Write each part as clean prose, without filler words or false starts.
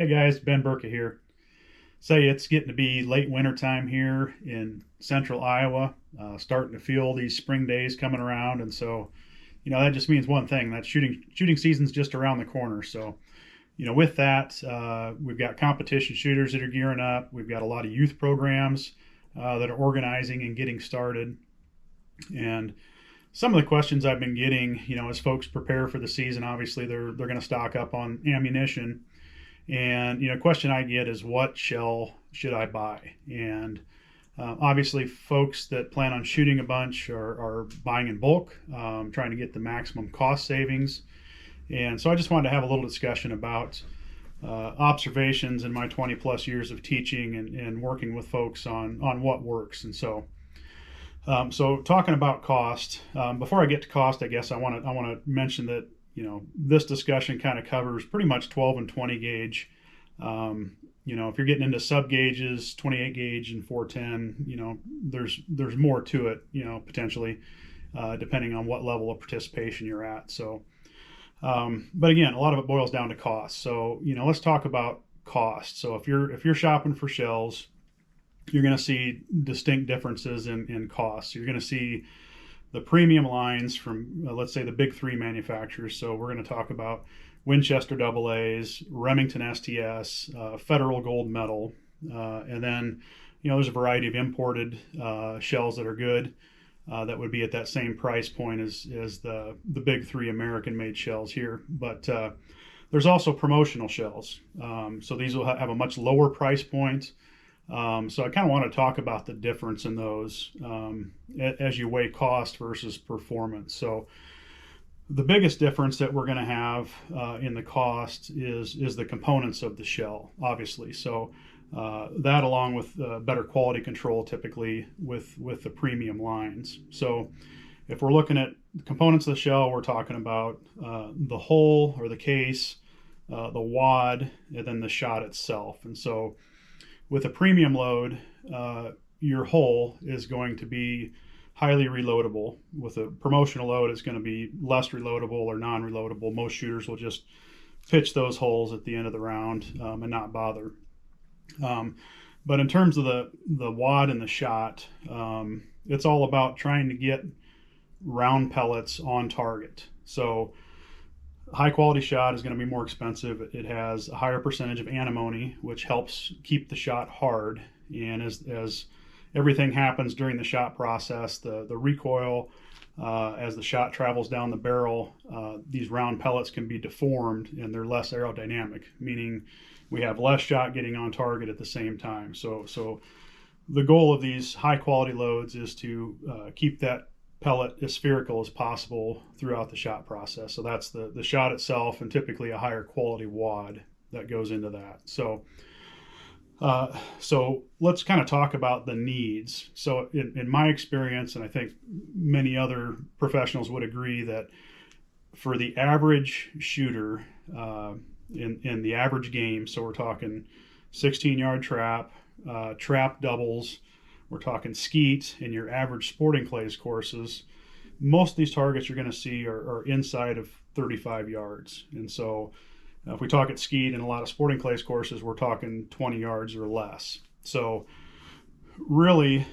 Hey guys, Ben Burka here. Say it's getting to be late winter time here in central Iowa, starting to feel these spring days coming around, and so that just means one thing: that shooting season's just around the corner. So with that, we've got competition shooters that are gearing up. We've got a lot of youth programs that are organizing and getting started, and some of the questions I've been getting, as folks prepare for the season, obviously they're going to stock up on ammunition. And question I get is, what shell should I buy? And obviously, folks that plan on shooting a bunch are buying in bulk, trying to get the maximum cost savings. And so I just wanted to have a little discussion about observations in my 20 plus years of teaching and working with folks on what works. And so talking about cost, before I get to cost, I guess I want to mention that this discussion kind of covers pretty much 12 and 20 gauge. If you're getting into sub gauges, 28 gauge and 410, there's more to it, potentially, depending on what level of participation you're at. So, but again, a lot of it boils down to cost. So, let's talk about cost. So if you're shopping for shells, you're going to see distinct differences in costs. You're going to see the premium lines from, let's say, the big three manufacturers. So we're going to talk about Winchester AA's, Remington STS, Federal Gold Medal, and then there's a variety of imported shells that are good that would be at that same price point as the big three American-made shells here. But there's also promotional shells. So these will have a much lower price point. So I kind of want to talk about the difference in those as you weigh cost versus performance. So the biggest difference that we're going to have in the cost is the components of the shell, obviously. So that, along with better quality control, typically with the premium lines. So if we're looking at the components of the shell, we're talking about the hull or the case, the wad, and then the shot itself. And so with a premium load, your hull is going to be highly reloadable. With a promotional load, it's going to be less reloadable or non-reloadable. Most shooters will just pitch those holes at the end of the round and not bother. But in terms of the wad and the shot, it's all about trying to get round pellets on target. So high quality shot is going to be more expensive. It has a higher percentage of antimony, which helps keep the shot hard. And as everything happens during the shot process, the recoil, as the shot travels down the barrel, these round pellets can be deformed and they're less aerodynamic, meaning we have less shot getting on target at the same time. So the goal of these high quality loads is to keep that pellet as spherical as possible throughout the shot process. So that's the shot itself, and typically a higher quality wad that goes into that. So let's kind of talk about the needs. So in my experience, and I think many other professionals would agree, that for the average shooter in the average game, so we're talking 16-yard trap, trap doubles, we're talking skeet in your average sporting clays courses, most of these targets you're going to see are inside of 35 yards. And so if we talk at skeet in a lot of sporting clays courses, we're talking 20 yards or less. So really,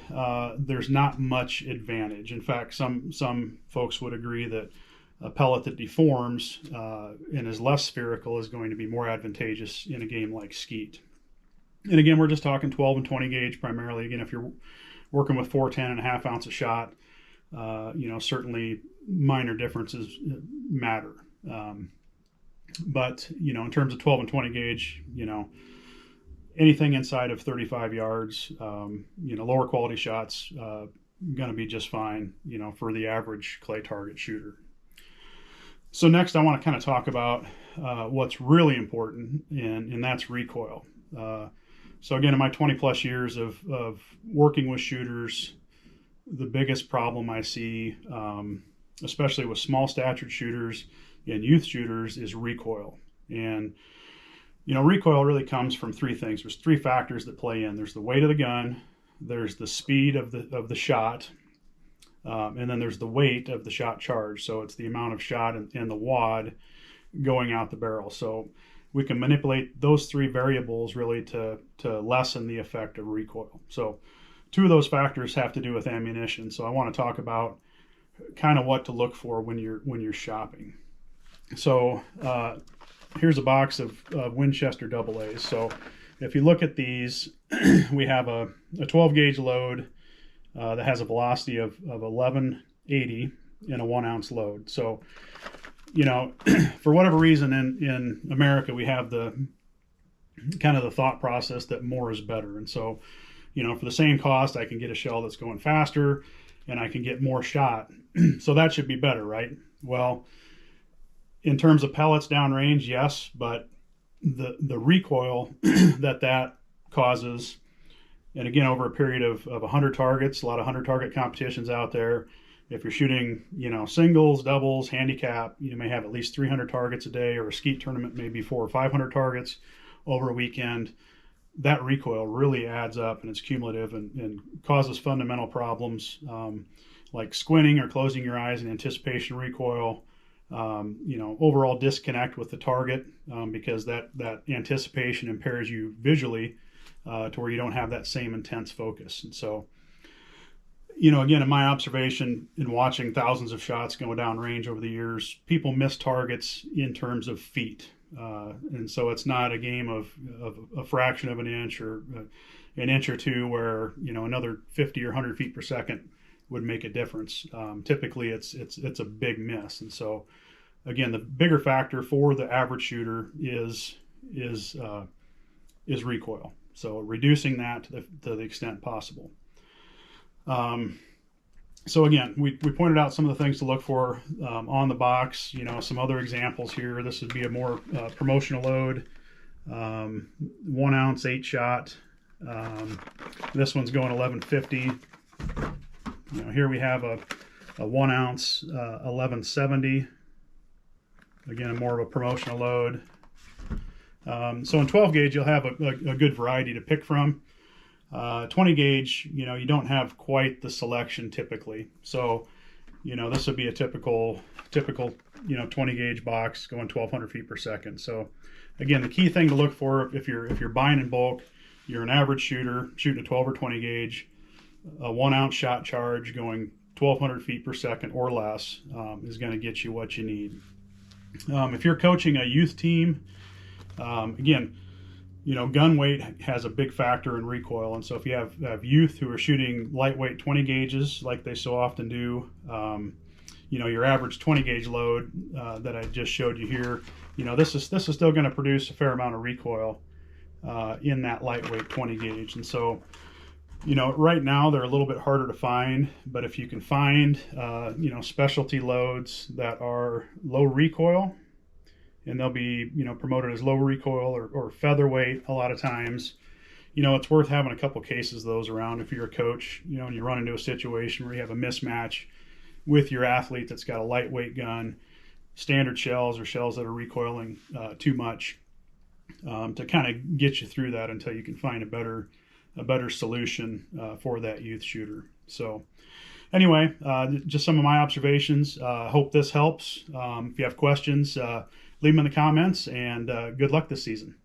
there's not much advantage. In fact, some folks would agree that a pellet that deforms and is less spherical is going to be more advantageous in a game like skeet. And again, we're just talking 12 and 20 gauge primarily. Again, if you're working with 410 and a half ounce a shot, certainly minor differences matter. But in terms of 12 and 20 gauge, anything inside of 35 yards, lower quality shots, going to be just fine, for the average clay target shooter. So next, I want to kind of talk about what's really important, and that's recoil. So again, in my 20 plus years of working with shooters, the biggest problem I see, especially with small statured shooters and youth shooters, is recoil. And recoil really comes from three things. There's three factors that play in. There's the weight of the gun, there's the speed of the shot, and then there's the weight of the shot charge. So it's the amount of shot in the wad going out the barrel. So we can manipulate those three variables really to lessen the effect of recoil. So two of those factors have to do with ammunition. So I want to talk about kind of what to look for when you're shopping. So here's a box of Winchester AA's. So if you look at these, we have a 12 gauge load that has a velocity of 1180 in a 1 ounce load. So, for whatever reason in America, we have the kind of the thought process that more is better. And so, for the same cost, I can get a shell that's going faster and I can get more shot. So that should be better, right? Well, in terms of pellets downrange, yes, but the recoil that causes, and again, over a period of 100 targets, a lot of 100 target competitions out there. If you're shooting, singles, doubles, handicap, you may have at least 300 targets a day, or a skeet tournament maybe 400 or 500 targets over a weekend. That recoil really adds up, and it's cumulative and causes fundamental problems like squinting or closing your eyes in anticipation recoil. Overall disconnect with the target because that anticipation impairs you visually to where you don't have that same intense focus. And so, again, in my observation in watching thousands of shots go down range over the years, people miss targets in terms of feet. And so it's not a game of a fraction of an inch or an inch or two where, another 50 or 100 feet per second would make a difference. Typically it's a big miss. And so again, the bigger factor for the average shooter is recoil. So reducing that to the extent possible. So again, we pointed out some of the things to look for on the box. Some other examples here. This would be a more promotional load, 1 ounce 8 shot. This one's going 1150. Here we have a 1 ounce 1170. Again, more of a promotional load. So in 12 gauge, you'll have a good variety to pick from. 20 gauge, you don't have quite the selection typically. So, this would be a typical 20 gauge box going 1200 feet per second. So again, the key thing to look for if you're buying in bulk, you're an average shooter shooting a 12 or 20 gauge, a 1 ounce shot charge going 1200 feet per second or less is going to get you what you need. If you're coaching a youth team, again, gun weight has a big factor in recoil. And so if you have youth who are shooting lightweight 20 gauges like they so often do, your average 20 gauge load that I just showed you here, this is still going to produce a fair amount of recoil in that lightweight 20 gauge. And so, right now they're a little bit harder to find, but if you can find, specialty loads that are low recoil, and they'll be, promoted as low recoil or featherweight a lot of times, it's worth having a couple cases of those around if you're a coach, and you run into a situation where you have a mismatch with your athlete that's got a lightweight gun, standard shells or shells that are recoiling too much, to kind of get you through that until you can find a better solution for that youth shooter. So anyway, just some of my observations. Hope this helps. If you have questions, leave them in the comments, and good luck this season.